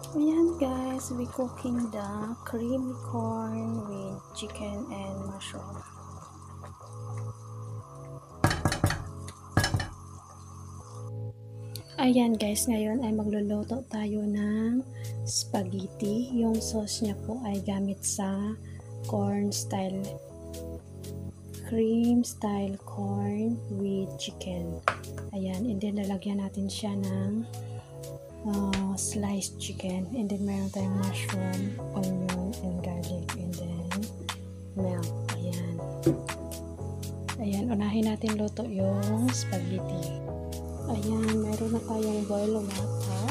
Ayan guys, we cooking the creamy corn with chicken and mushroom. Ayan guys, ngayon ay magluluto tayo ng spaghetti. Yung sauce niya po ay gamit sa corn style, cream style corn with chicken. Ayan, and then lalagyan natin siya ng sliced chicken, and then meron tayong mushroom, onion, and garlic, and then milk. Ayan, unahin natin luto yung spaghetti. Ayan, meron na tayong boiled water.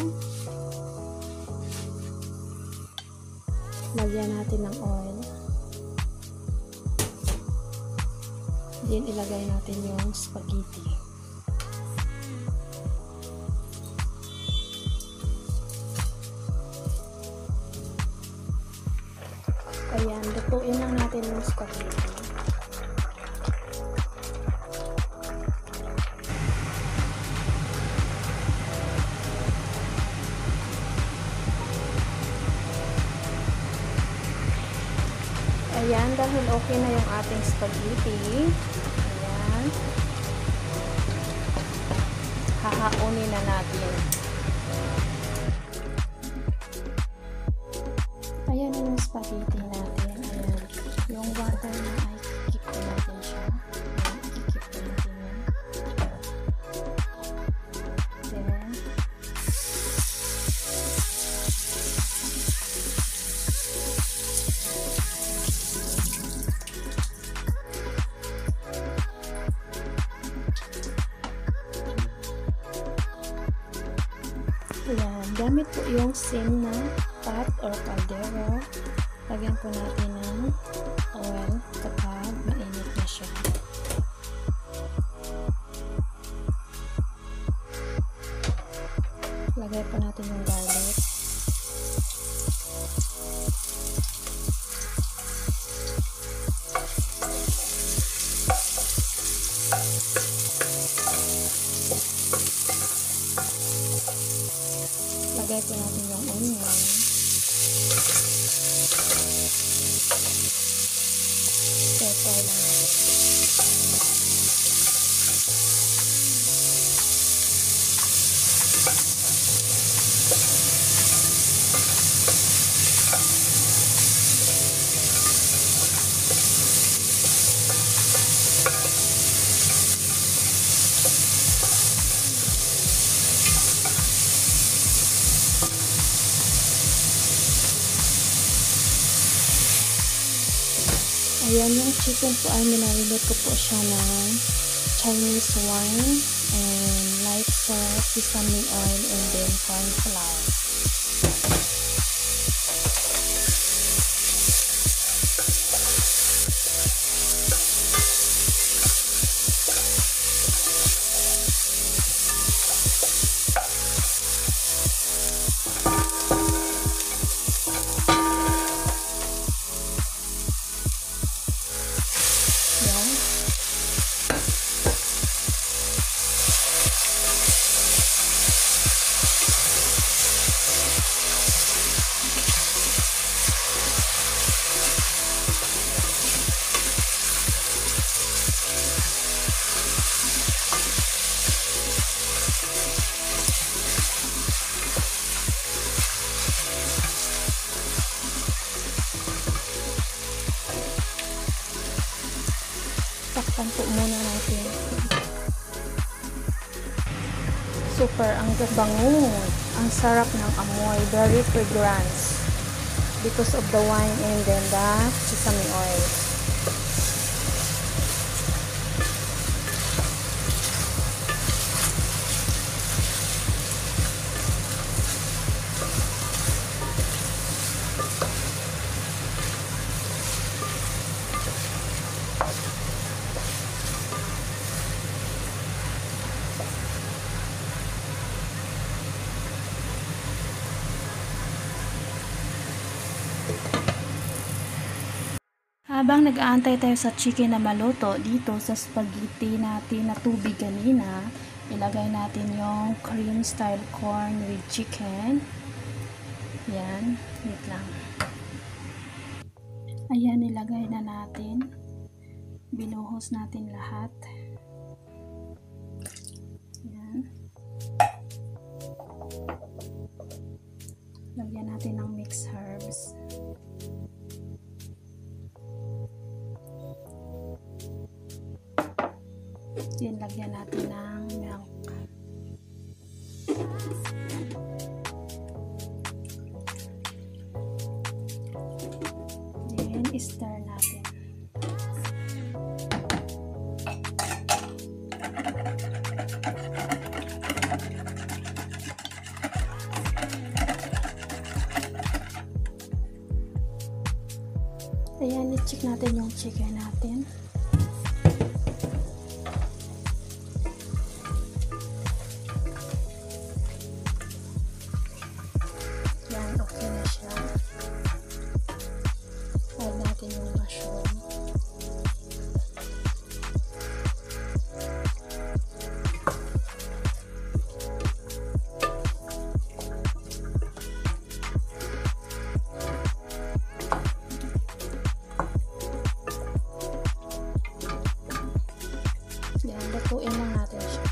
Lagyan natin ng oil. Then ilagay natin yung spaghetti. Ayan, lutuin lang natin yung spaghetti. Ayan, dahil okay na yung ating spaghetti, ayan, hahaunin na natin. Ayan na yung spaghetti natin. Ayan, yung water na ay kikip ko natin siya. Ayan, kikip ko natin yan. Then, ayan, gamit po yung same na pot or caldero. Lagyan po natin ng oil kapag mainit na siya. Lagay po natin yung garlic. Lagay po natin yung onion. Pepper lang natin. Ayan, yung chicken po ay minarinate ko po siya ng Chinese wine and light sauce, sesame oil, and then corn flour. Takpan po muna natin. Super, ang bango. Ang sarap ng amoy. Very fragrance. Because of the wine and then the sesame oil. Habang nag-aantay tayo sa chicken na maluto, dito sa spaghetti natin na tubig kanina, ilagay natin yung cream style corn with chicken. Yan, wait lang. Ayan, nilagay na natin. Binuhos natin lahat. Yan. Lagyan natin ng mixed herbs. Yan, lagyan natin ng milk. Then, stir natin. Ayan, i-check natin yung chicken natin. Yan, okay na siya. Add natin yung mushroom. Yan, lutuin lang natin siya.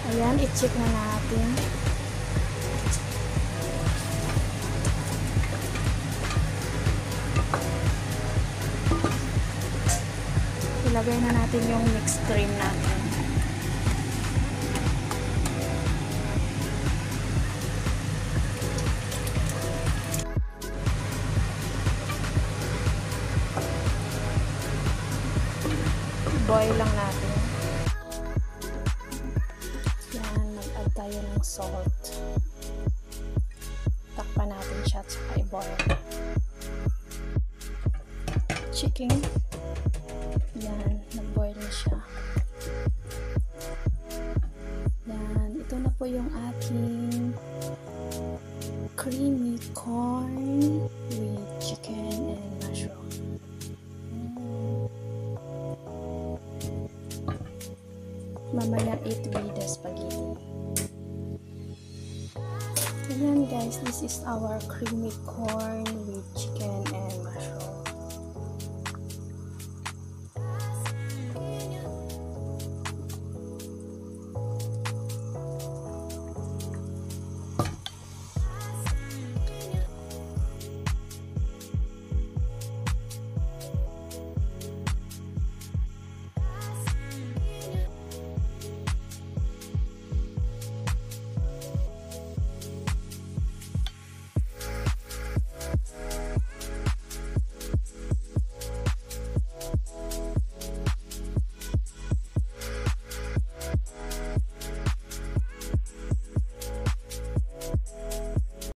Ayan, i-check na natin. Ilagay na natin yung mixed cream natin. Boil lang natin. Yan, mag-add tayo ng salt. Takpan natin siya at saka i-boil. Chicken. Yan, nag-boil na siya. Yan, ito na po yung ating creamy corn with chicken and mushroom. Mamaya it with the spaghetti. Ayan guys, this is our creamy corn with chicken and